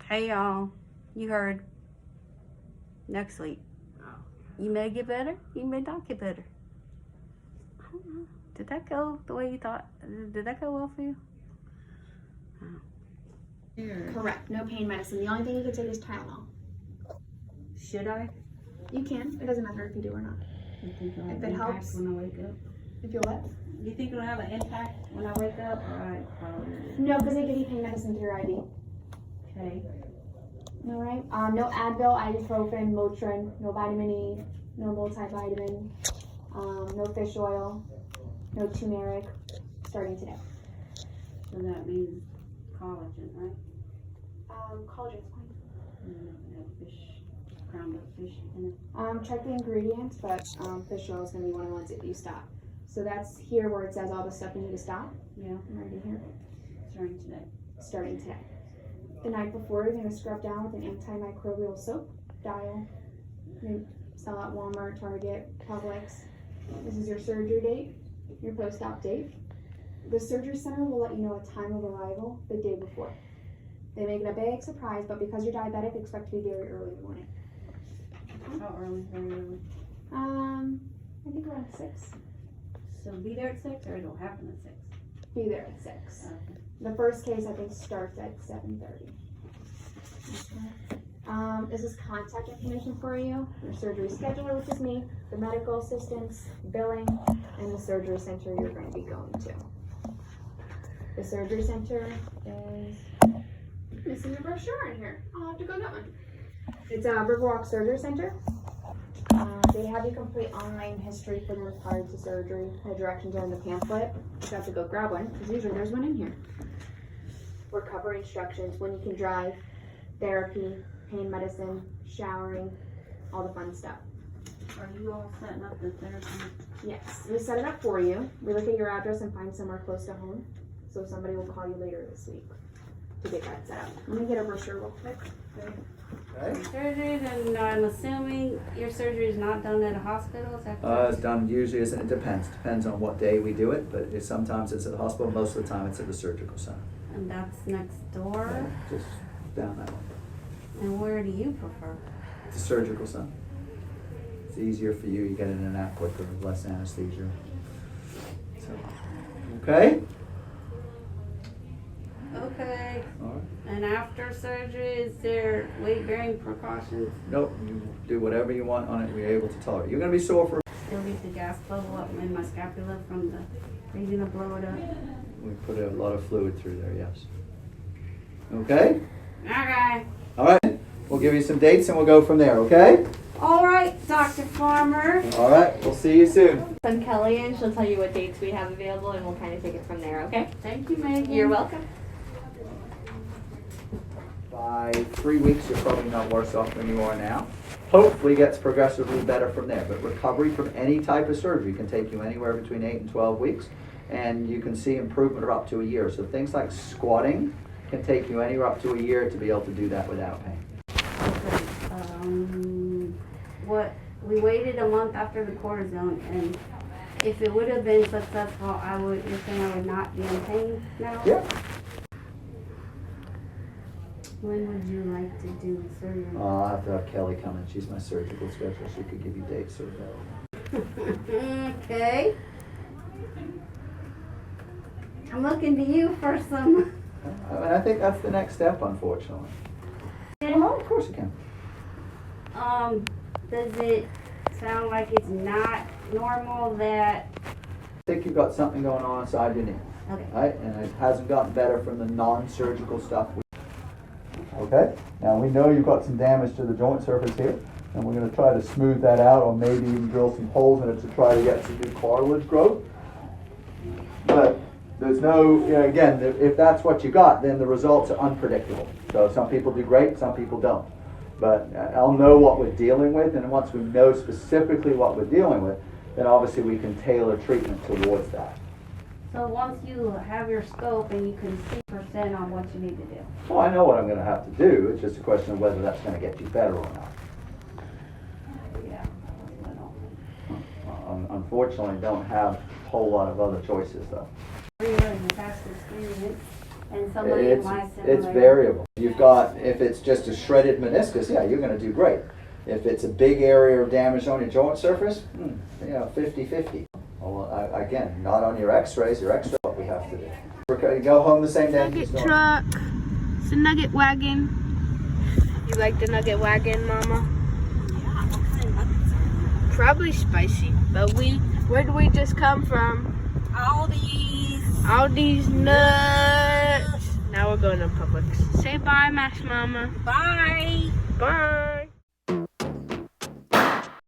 Hey y'all, you heard next week. You may get better, you may not get better. I don't know. Did that go the way you thought? Did that go well for you? Correct. No pain medicine. The only thing you can take is Tylenol. Should I? You can. It doesn't matter if you do or not. You think it'll have If an it impact helps. when I wake up? If you're what? You think it'll have an impact when I wake up? Or I probably No, because they give you pain medicine through your IV. okay. All right. No Advil, ibuprofen, Motrin, no vitamin E, no multivitamin, no fish oil, no turmeric. Starting today. So that means collagen, right? Collagen's fine. That fish, ground up fish in it. Check the ingredients, but fish oil is going to be one of the ones that you stop. So that's here where it says all the stuff you need to stop. Yeah, Right in here. starting today. Starting today. The night before, you're going to scrub down with an antimicrobial soap, Dial. They sell at Walmart, Target, Publix. This is your surgery date, your post-op date. The surgery center will let you know a time of arrival the day before. They make it a big surprise, but because you're diabetic, expect to be very early in the morning. How early? Very early. I think around 6. So be there at 6 or it'll happen at 6? Be there at 6. Okay. The first case, I think, starts at 7:30. This is contact information for you. Your surgery scheduler, which is me, the medical assistants, billing, and the surgery center you're going to be going to. The surgery center is missing a brochure in here. I'll have to go get one. It's a Riverwalk Surgery Center. They have you complete online history for them prior to surgery. The directions are in the pamphlet. You have to go grab one because usually there's one in here. Recovery instructions, when you can drive, therapy, pain medicine, showering, all the fun stuff. Are you all setting up the therapy? Yes, we set it up for you. We look at your address and find somewhere close to home. So somebody will call you later this week to get that set up. Let me get a brochure real quick. Okay. Surgeries, and I'm assuming your surgery is not done at a hospital, is that correct? It's done usually, it depends on what day we do it, but sometimes it's at the hospital, most of the time it's at the surgical center. And that's next door? Just down that way. And where do you prefer? The surgical center. It's easier for you, you get in and out quicker, less anesthesia. So, okay? Okay. All right. And after surgery, is there weight-bearing precautions? Nope, you do whatever you want on it, you're able to tolerate. You're gonna be sore for, Still get the gas bubble up in my scapula from the, are you gonna blow it up? we put a lot of fluid through there, yes. Okay? Okay. All right, we'll give you some dates and we'll go from there, okay? All right, Dr. Farmer. All right, we'll see you soon. I'm Kelly, and she'll tell you what dates we have available, and we'll kind of take it from there, okay? Thank you, Megan. You're welcome. By 3 weeks, you're probably not worse off than you are now. Hopefully gets progressively better from there, but recovery from any type of surgery can take you anywhere between 8 and 12 weeks, and you can see improvement of up to a year. So things like squatting can take you anywhere up to a year to be able to do that without pain. Okay. What, we waited a month after the cortisone, and if it would have been successful, you're saying I would not be in pain now? Yeah. When would you like to do the surgery? I'll have to have Kelly come in. She's my surgical specialist. She could give you dates or available. Okay. I'm looking to you for some. I think that's the next step, unfortunately. Oh, of course you can. Does it sound like it's not normal that, I think you've got something going on inside your knee. okay, Right, and it hasn't gotten better from the non-surgical stuff. Okay, now we know you've got some damage to the joint surface here, and we're going to try to smooth that out, or maybe even drill some holes in it to try to get some new cartilage growth. But there's no, again, if that's what you got, then the results are unpredictable. So some people do great, some people don't. But I'll know what we're dealing with, and once we know specifically what we're dealing with, then obviously we can tailor treatment towards that. so once you have your scope and you can see % on what you need to do? Well, I know what I'm going to have to do. It's just a question of whether that's going to get you better or not. Yeah. Unfortunately, don't have a whole lot of other choices though. You're in the past experience, and and somebody It's, might send it's them variable. You've got, if it's just a shredded meniscus, yeah, you're gonna do great. If it's a big area of damage on your joint surface, 50-50. Well, again, not on your x-rays, your x-ray what we have to do. You go home the same day. Nugget truck. It's a nugget wagon. You like the nugget wagon, Mama? Probably spicy. But where did we just come from? Aldi's nuts. Now we're going to Publix. Say bye, Max Mama. Bye. Bye.